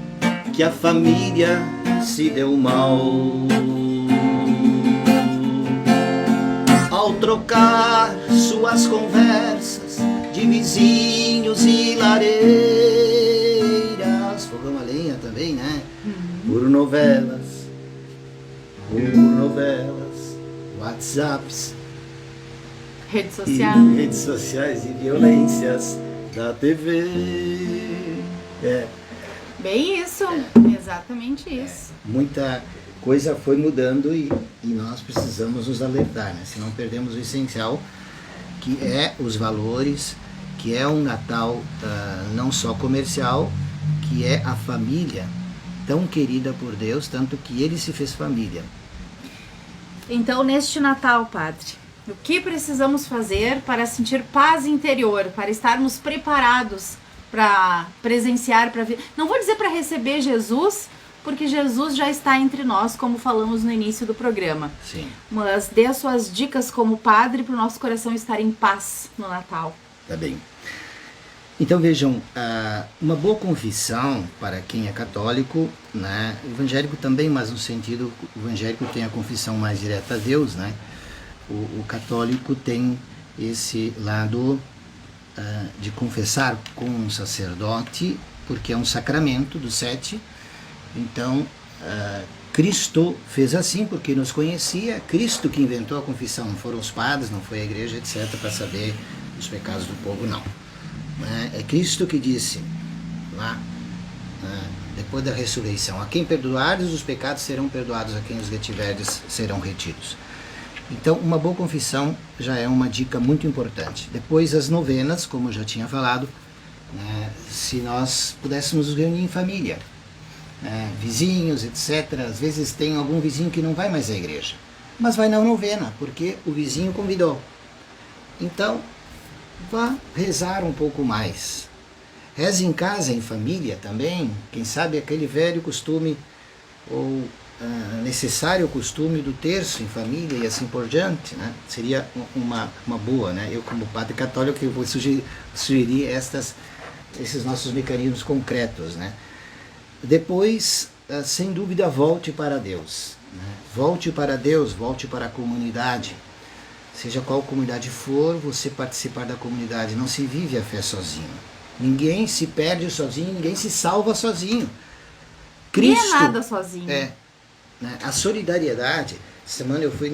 que a família se deu mal ao trocar suas conversas de vizinhos e lareiras, fogão a lenha também, né? Por novelas, WhatsApps, redes sociais e violências da TV. Bem isso, exatamente isso. Muita coisa foi mudando e nós precisamos nos alertar, né? Senão perdemos o essencial, que é os valores, que é um Natal não só comercial, que é a família tão querida por Deus, tanto que ele se fez família. Então, neste Natal, Padre, o que precisamos fazer para sentir paz interior, para estarmos preparados para presenciar, para ver? Não vou dizer para receber Jesus, porque Jesus já está entre nós, como falamos no início do programa. Sim. Mas dê as suas dicas como padre para o nosso coração estar em paz no Natal. Tá bem. Então vejam, uma boa confissão para quem é católico, né, evangélico também, mas no sentido, o evangélico tem a confissão mais direta a Deus, né, o católico tem esse lado de confessar com um sacerdote, porque é um sacramento dos 7, então Cristo fez assim porque nos conhecia, Cristo que inventou a confissão, não foram os padres, não foi a igreja, etc., para saber os pecados do povo, não. É Cristo que disse lá, depois da ressurreição: a quem perdoares os pecados serão perdoados, a quem os retiverdes serão retidos. Então, uma boa confissão já é uma dica muito importante. Depois, as novenas, como eu já tinha falado, né, se nós pudéssemos nos reunir em família, vizinhos, etc. Às vezes tem algum vizinho que não vai mais à igreja, mas vai na novena, porque o vizinho convidou. Então, vá rezar um pouco mais. Reze em casa, em família também. Quem sabe aquele velho costume ou necessário costume do terço em família e assim por diante, né? Seria uma boa, né? Eu, como padre católico, eu vou sugerir esses nossos mecanismos concretos, né? Depois, sem dúvida, volte para Deus, né? Volte para Deus, volte para a comunidade. Seja qual comunidade for, você participar da comunidade. Não se vive a fé sozinho. Ninguém se perde sozinho, ninguém se salva sozinho. Cristo não é nada sozinho. Né? A solidariedade. Semana eu fui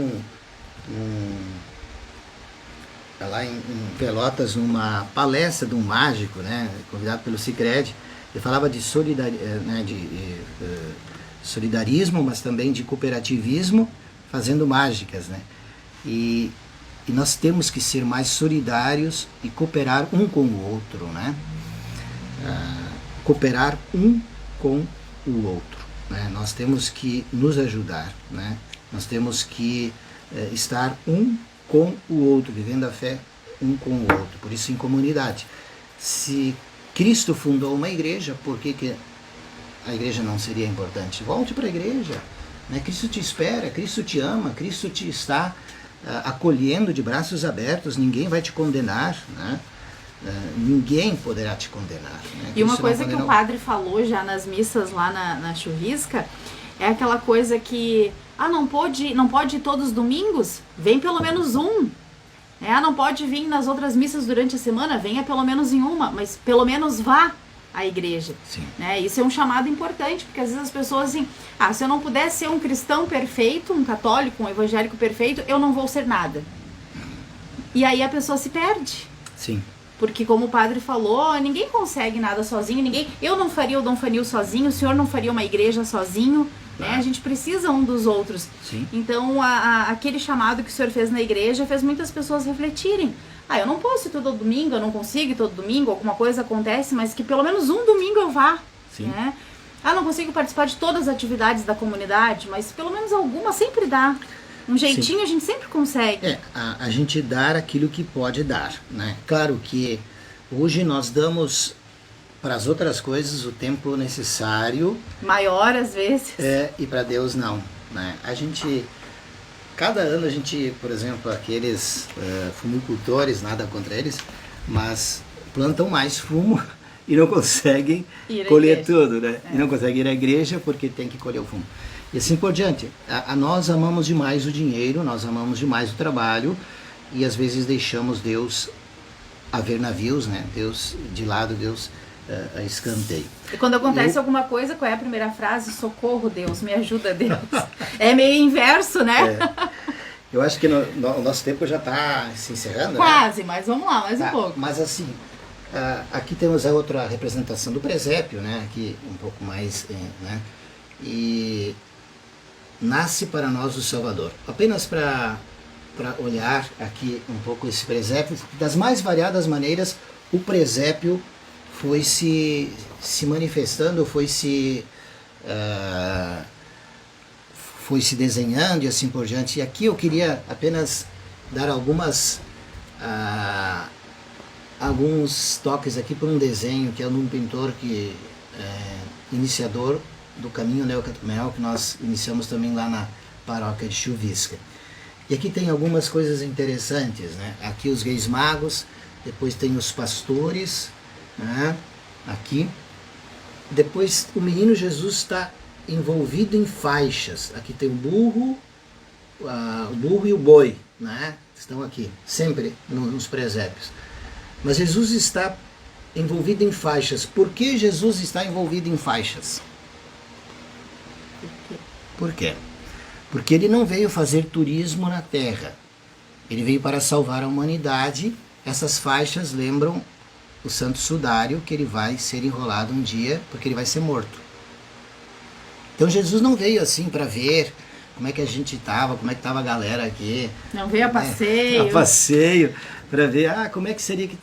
lá em Pelotas, numa palestra de um mágico, né, convidado pelo Sicredi. Ele falava de solidarismo, mas também de cooperativismo, fazendo mágicas, né? E nós temos que ser mais solidários e cooperar um com o outro, né? Cooperar um com o outro, né? Nós temos que nos ajudar, né? Nós temos que estar um com o outro, vivendo a fé um com o outro, por isso em comunidade. Se Cristo fundou uma igreja, por que a igreja não seria importante? Volte para a igreja, né? Cristo te espera, Cristo te ama, Cristo te está acolhendo de braços abertos, ninguém vai te condenar, né? Ninguém poderá te condenar, né? E uma coisa que o padre falou já nas missas lá na Chuvisca é aquela coisa que não pode ir todos os domingos? Vem pelo menos um. Não pode vir nas outras missas durante a semana? Venha pelo menos em uma, mas pelo menos vá à igreja. Sim. Né? Isso é um chamado importante, porque às vezes as pessoas assim, se eu não puder ser um cristão perfeito, um católico, um evangélico perfeito, eu não vou ser nada. E aí a pessoa se perde. Sim. Porque como o padre falou, ninguém consegue nada sozinho, eu não faria o Dom Fanil sozinho, o senhor não faria uma igreja sozinho, né? A gente precisa um dos outros. Sim. Então, aquele chamado que o senhor fez na igreja fez muitas pessoas refletirem. Eu não posso ir todo domingo, eu não consigo ir todo domingo, alguma coisa acontece, mas que pelo menos um domingo eu vá. Sim. Né? Não consigo participar de todas as atividades da comunidade, mas pelo menos alguma sempre dá. Um jeitinho. Sim. A gente sempre consegue. A gente dar aquilo que pode dar, né? Claro que hoje nós damos para as outras coisas o tempo necessário. Maior às vezes. E para Deus não, né? Cada ano a gente, por exemplo, aqueles fumicultores, nada contra eles, mas plantam mais fumo e não conseguem colher tudo, né? E não conseguem ir à igreja porque tem que colher o fumo. E assim por diante. Nós amamos demais o dinheiro, nós amamos demais o trabalho e às vezes deixamos Deus a ver navios, né? Deus de lado, Deus a escanteio. E quando acontece alguma coisa, qual é a primeira frase? Socorro, Deus, me ajuda, Deus. É meio inverso, né? Eu acho que o nosso tempo já está se encerrando. Quase, né? Mas vamos lá, mais um pouco. Mas assim, aqui temos a outra representação do presépio, né? Aqui um pouco mais, né? E nasce para nós o Salvador. Apenas para olhar aqui um pouco esse presépio, das mais variadas maneiras, o presépio foi se manifestando, foi se desenhando e assim por diante. E aqui eu queria apenas dar alguns toques aqui por um desenho que é de um pintor que iniciador do caminho neocatecumenal que nós iniciamos também lá na paróquia de Chuvisca. E aqui tem algumas coisas interessantes, né? Aqui os reis magos, depois tem os pastores, né? Aqui. Depois o menino Jesus está envolvido em faixas. Aqui tem o burro e o boi, né? Estão aqui, sempre nos presépios. Mas Jesus está envolvido em faixas. Por que Jesus está envolvido em faixas? Por quê? Porque ele não veio fazer turismo na terra. Ele veio para salvar a humanidade. Essas faixas lembram o santo sudário, que ele vai ser enrolado um dia, porque ele vai ser morto. Então Jesus não veio assim para ver como é que a gente estava, como é que estava a galera aqui. Não veio a passeio. A passeio, para ver como é que seria que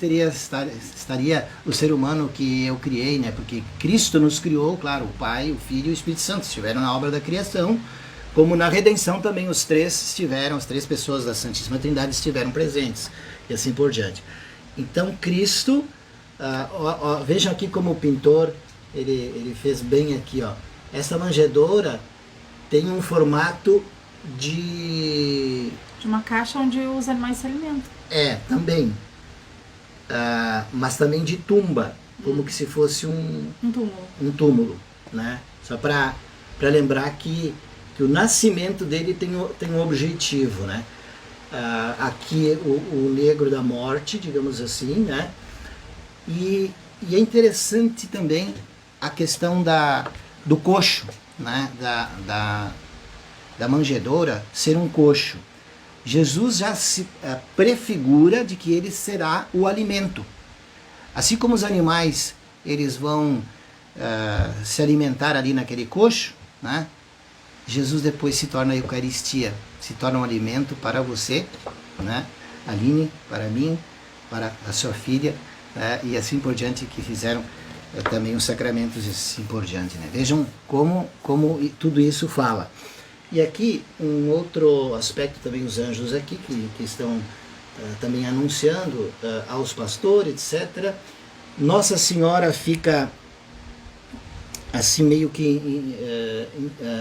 estaria o ser humano que eu criei, né? Porque Cristo nos criou, claro, o Pai, o Filho e o Espírito Santo estiveram na obra da criação, como na redenção também as três pessoas da Santíssima Trindade estiveram presentes, e assim por diante. Então Cristo, vejam aqui como o pintor, ele fez bem aqui, ó. Essa manjedoura tem um formato de uma caixa onde os animais se alimentam. Também. Mas também de tumba, como que se fosse um túmulo, né? Só para lembrar que o nascimento dele tem um objetivo, né? Aqui o negro da morte, digamos assim, né? E é interessante também a questão do coxo, né? Da manjedoura ser um coxo. Jesus já se prefigura de que ele será o alimento. Assim como os animais eles vão se alimentar ali naquele coxo, né? Jesus depois se torna a Eucaristia, se torna um alimento para você, né? Aline, para mim, para a sua filha, e assim por diante, que fizeram também os sacramentos e assim por diante, né? Vejam como tudo isso fala. E aqui um outro aspecto também, os anjos aqui que estão também anunciando aos pastores, etc. Nossa Senhora fica assim meio que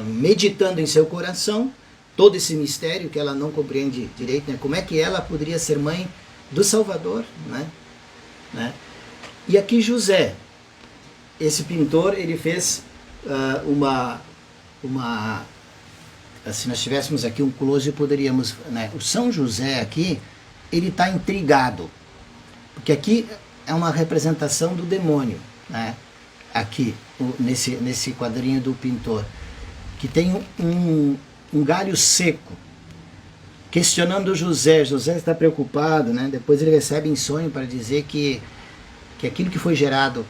meditando em seu coração todo esse mistério que ela não compreende direito, né? Como é que ela poderia ser mãe do Salvador, né? E aqui José, esse pintor, ele fez se nós tivéssemos aqui um close, poderíamos, né? O São José aqui, ele está intrigado, porque aqui é uma representação do demônio, né? Aqui, nesse quadrinho do pintor, que tem um galho seco, questionando José. José está preocupado, né? Depois ele recebe em sonho para dizer que aquilo que foi gerado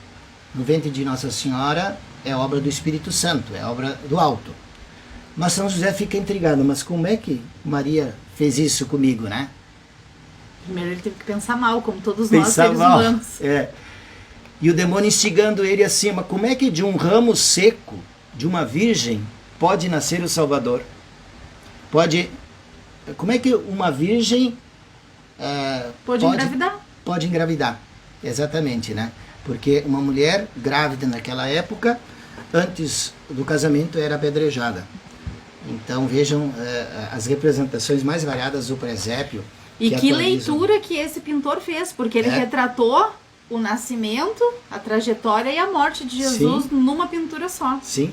no ventre de Nossa Senhora é obra do Espírito Santo, é obra do alto. Mas São José fica intrigado, mas como é que Maria fez isso comigo, né? Primeiro ele teve que pensar mal, como todos nós seres humanos. E o demônio instigando ele assim, mas como é que de um ramo seco, de uma virgem, pode nascer o Salvador? Como é que uma virgem pode engravidar? Pode engravidar, exatamente, né? Porque uma mulher grávida naquela época, antes do casamento, era apedrejada. Então vejam as representações mais variadas do presépio. E que leitura que esse pintor fez, porque ele retratou o nascimento, a trajetória e a morte de Jesus numa pintura só. Sim.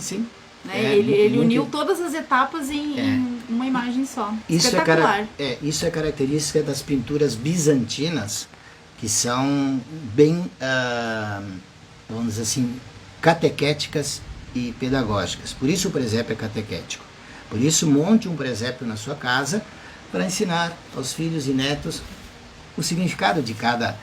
Né? Ele uniu todas as etapas em uma imagem só. Espetacular. Isso é característica das pinturas bizantinas, que são bem, vamos dizer assim, catequéticas e pedagógicas. Por isso o presépio é catequético. Por isso monte um presépio na sua casa para ensinar aos filhos e netos o significado de cada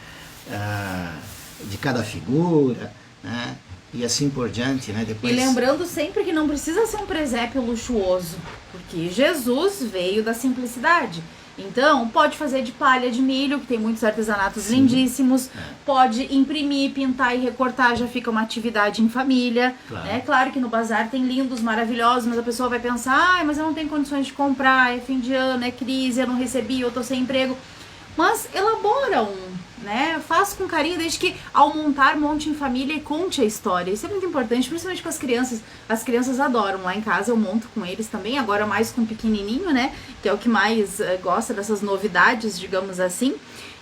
figura, né? E assim por diante, né? Depois... E lembrando sempre que não precisa ser um presépio luxuoso, porque Jesus veio da simplicidade. Então, pode fazer de palha de milho, que tem muitos artesanatos lindíssimos, pode imprimir, pintar e recortar, já fica uma atividade em família. Claro. Né? Claro que no bazar tem lindos, maravilhosos, mas a pessoa vai pensar, mas eu não tenho condições de comprar, é fim de ano, é crise, eu não recebi, eu tô sem emprego. mas elabora né? Faz com carinho, desde que ao montar, monte em família e conte a história. Isso é muito importante, principalmente com as crianças. As crianças adoram. Lá em casa eu monto com eles também, agora mais com o pequenininho, né? Que é o que mais gosta dessas novidades, digamos assim.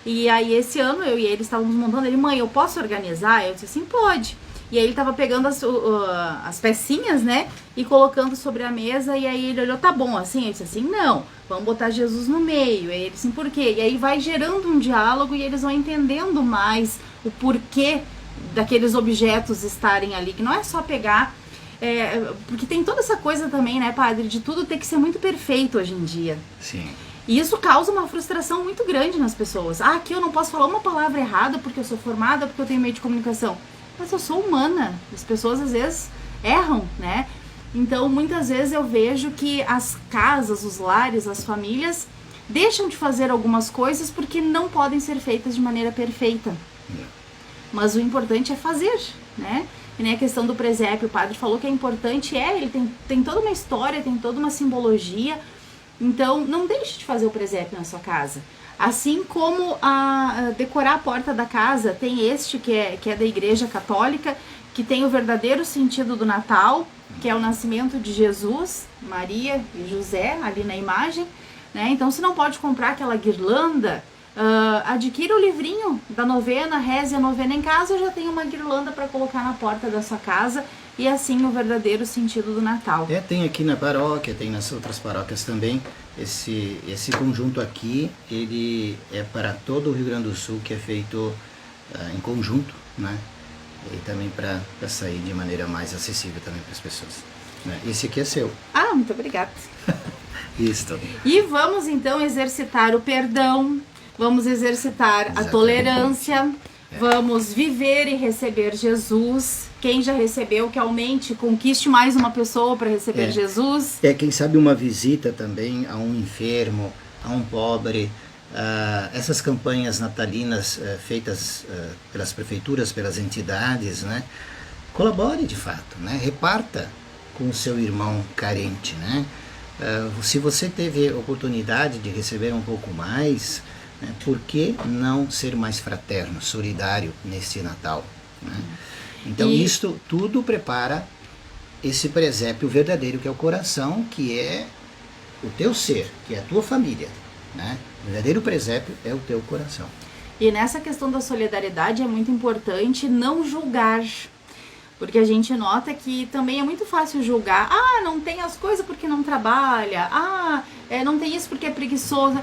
E aí esse ano eu e ele estávamos montando. Ele, mãe, eu posso organizar? Eu disse assim, pode. E aí ele tava pegando as pecinhas, né, e colocando sobre a mesa, e aí ele olhou, tá bom, assim? Eu disse assim, não, vamos botar Jesus no meio. E aí ele disse, por quê? E aí vai gerando um diálogo e eles vão entendendo mais o porquê daqueles objetos estarem ali, que não é só pegar, porque tem toda essa coisa também, né, padre, de tudo ter que ser muito perfeito hoje em dia. Sim. E isso causa uma frustração muito grande nas pessoas. Ah, aqui eu não posso falar uma palavra errada porque eu sou formada, porque eu tenho meio de comunicação. Mas eu sou humana, as pessoas às vezes erram, né? Então muitas vezes eu vejo que as casas, os lares, as famílias deixam de fazer algumas coisas porque não podem ser feitas de maneira perfeita. Mas o importante é fazer, né? E nem a questão do presépio, o padre falou que é importante, ele tem toda uma história, tem toda uma simbologia. Então não deixe de fazer o presépio na sua casa. Assim como decorar a porta da casa, tem este que é da Igreja Católica, que tem o verdadeiro sentido do Natal, que é o nascimento de Jesus, Maria e José, ali na imagem, né? Então, se não pode comprar aquela guirlanda, adquira o livrinho da novena, reze a novena em casa, já tem uma guirlanda para colocar na porta da sua casa, e assim o verdadeiro sentido do Natal. Tem aqui na paróquia, tem nas outras paróquias também. Esse conjunto aqui, ele é para todo o Rio Grande do Sul, que é feito em conjunto, né? E também para sair de maneira mais acessível também para as pessoas, né? Esse aqui é seu. Ah, muito obrigada. Isso. E vamos então exercitar o perdão, vamos exercitar Exatamente. a tolerância, vamos viver e receber Jesus. Quem já recebeu, que aumente, conquiste mais uma pessoa para receber Jesus. Quem sabe uma visita também a um enfermo, a um pobre. Essas campanhas natalinas feitas pelas prefeituras, pelas entidades, né? Colabore de fato, né? Reparta com o seu irmão carente, né? Se você teve oportunidade de receber um pouco mais, né? Por que não ser mais fraterno, solidário nesse Natal, né? Então isto tudo prepara esse presépio verdadeiro, que é o coração, que é o teu ser, que é a tua família, né? O verdadeiro presépio é o teu coração. E nessa questão da solidariedade é muito importante não julgar, porque a gente nota que também é muito fácil julgar. Ah, não tem as coisas porque não trabalha. Ah, não tem isso porque é preguiçoso.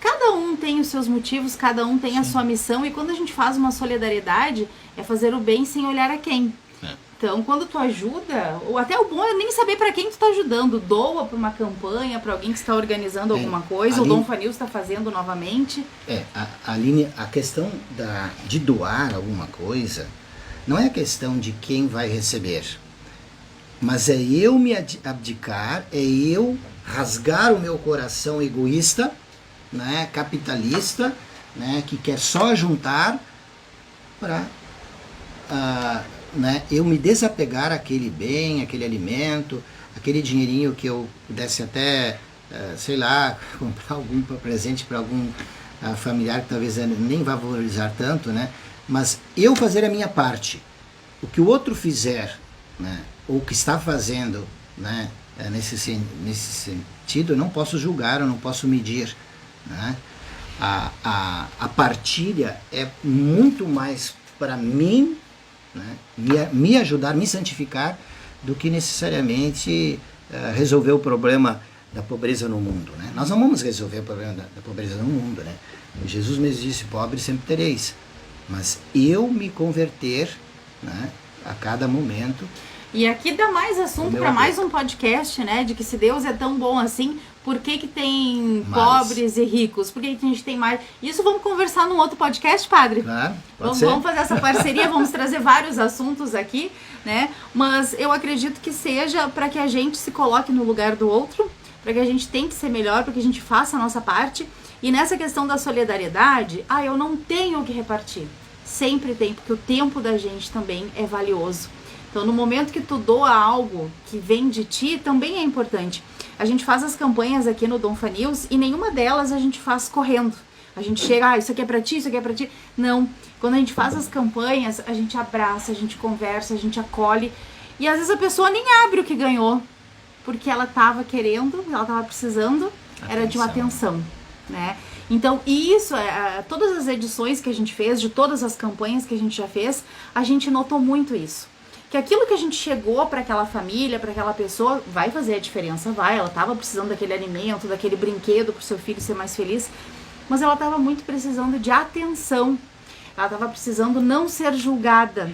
Cada um tem os seus motivos, cada um tem a sua missão, e quando a gente faz uma solidariedade, é fazer o bem sem olhar a quem. Então, quando tu ajuda, ou até o bom é nem saber para quem tu tá ajudando, doa para uma campanha, para alguém que está organizando alguma coisa, o Dom Fanil está fazendo novamente. Aline, a questão de doar alguma coisa, não é a questão de quem vai receber, mas é eu me abdicar, é eu rasgar o meu coração egoísta, né, capitalista, né, que quer só juntar para né, eu me desapegar aquele bem, aquele alimento, aquele dinheirinho que eu pudesse até, sei lá, comprar algum presente para algum familiar que talvez nem vá valorizar tanto, né? Mas eu fazer a minha parte. O que o outro fizer, né, ou que está fazendo, né, nesse sentido, eu não posso julgar, eu não posso medir, né? A partilha é muito mais para mim, né, me ajudar, me santificar, do que necessariamente resolver o problema da pobreza no mundo, né? Nós não vamos resolver o problema da pobreza no mundo, né? Jesus mesmo disse, pobre sempre tereis, mas eu me converter, né, a cada momento. E aqui dá mais assunto para mais um podcast, né? De que se Deus é tão bom assim, por que tem pobres e ricos? Por que a gente tem mais? Isso vamos conversar num outro podcast, padre? Claro, vamos fazer essa parceria, vamos trazer vários assuntos aqui, né? Mas eu acredito que seja para que a gente se coloque no lugar do outro, para que a gente tente ser melhor, para que a gente faça a nossa parte. E nessa questão da solidariedade, eu não tenho o que repartir. Sempre tem, porque o tempo da gente também é valioso. Então, no momento que tu doa algo que vem de ti, também é importante. A gente faz as campanhas aqui no Dom Fanils e nenhuma delas a gente faz correndo. A gente chega, isso aqui é pra ti, isso aqui é pra ti. Não, quando a gente faz as campanhas, a gente abraça, a gente conversa, a gente acolhe. E às vezes a pessoa nem abre o que ganhou, porque ela tava querendo, ela tava precisando, era de uma atenção, né? Então, isso, todas as edições que a gente fez, de todas as campanhas que a gente já fez, a gente notou muito isso. Que aquilo que a gente chegou para aquela família, para aquela pessoa, vai fazer a diferença, vai. Ela estava precisando daquele alimento, daquele brinquedo para o seu filho ser mais feliz, mas ela estava muito precisando de atenção. Ela estava precisando não ser julgada.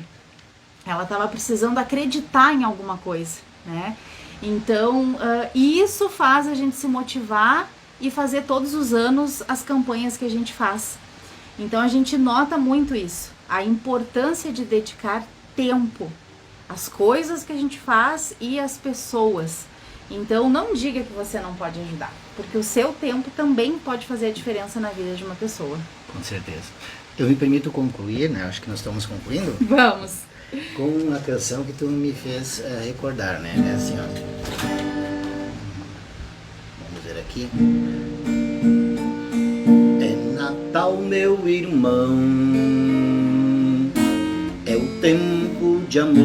Ela estava precisando acreditar em alguma coisa, né? Então, isso faz a gente se motivar e fazer todos os anos as campanhas que a gente faz. Então, a gente nota muito isso, a importância de dedicar tempo às coisas que a gente faz e às pessoas. Então, não diga que você não pode ajudar, porque o seu tempo também pode fazer a diferença na vida de uma pessoa. Com certeza. Eu me permito concluir, né? Acho que nós estamos concluindo. Vamos! Com uma canção que tu me fez recordar, né? É assim, ó. Vamos ver aqui. É Natal, meu irmão, é o tempo de amor,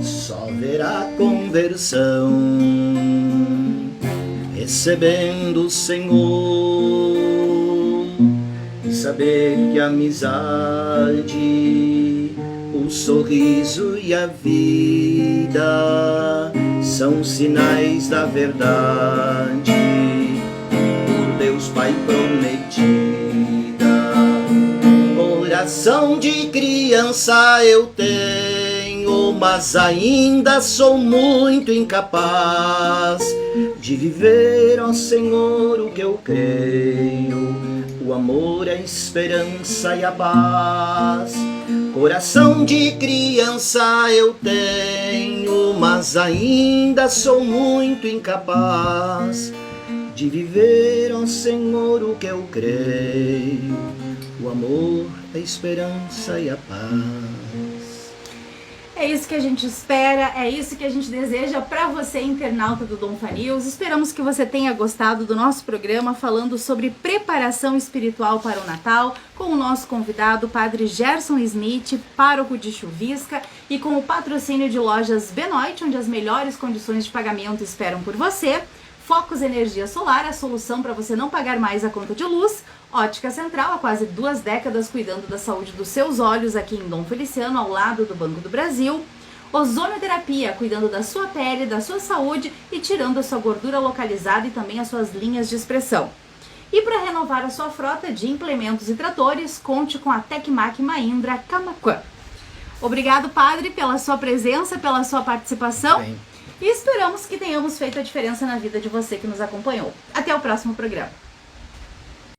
só haverá conversão, recebendo o Senhor, e saber que a amizade, o sorriso e a vida são sinais da verdade, por Deus Pai prometida. Coração de criança eu tenho, mas ainda sou muito incapaz de viver, ó Senhor, o que eu creio, o amor, a esperança e a paz. Coração de criança eu tenho, mas ainda sou muito incapaz de viver, ó Senhor, o que eu creio, o amor, a esperança e a paz. É isso que a gente espera, é isso que a gente deseja para você, internauta do Donfa News. Esperamos que você tenha gostado do nosso programa falando sobre preparação espiritual para o Natal, com o nosso convidado, Padre Gerson Smith, pároco de Chuvisca, e com o patrocínio de lojas Benoit, onde as melhores condições de pagamento esperam por você. Focus Energia Solar, a solução para você não pagar mais a conta de luz. Ótica Central, há quase 2 décadas cuidando da saúde dos seus olhos aqui em Dom Feliciano, ao lado do Banco do Brasil. Ozonioterapia, cuidando da sua pele, da sua saúde e tirando a sua gordura localizada e também as suas linhas de expressão. E para renovar a sua frota de implementos e tratores, conte com a Tecmac Mahindra Camaquã. Obrigado, Padre, pela sua presença, pela sua participação. Bem. E esperamos que tenhamos feito a diferença na vida de você que nos acompanhou. Até o próximo programa.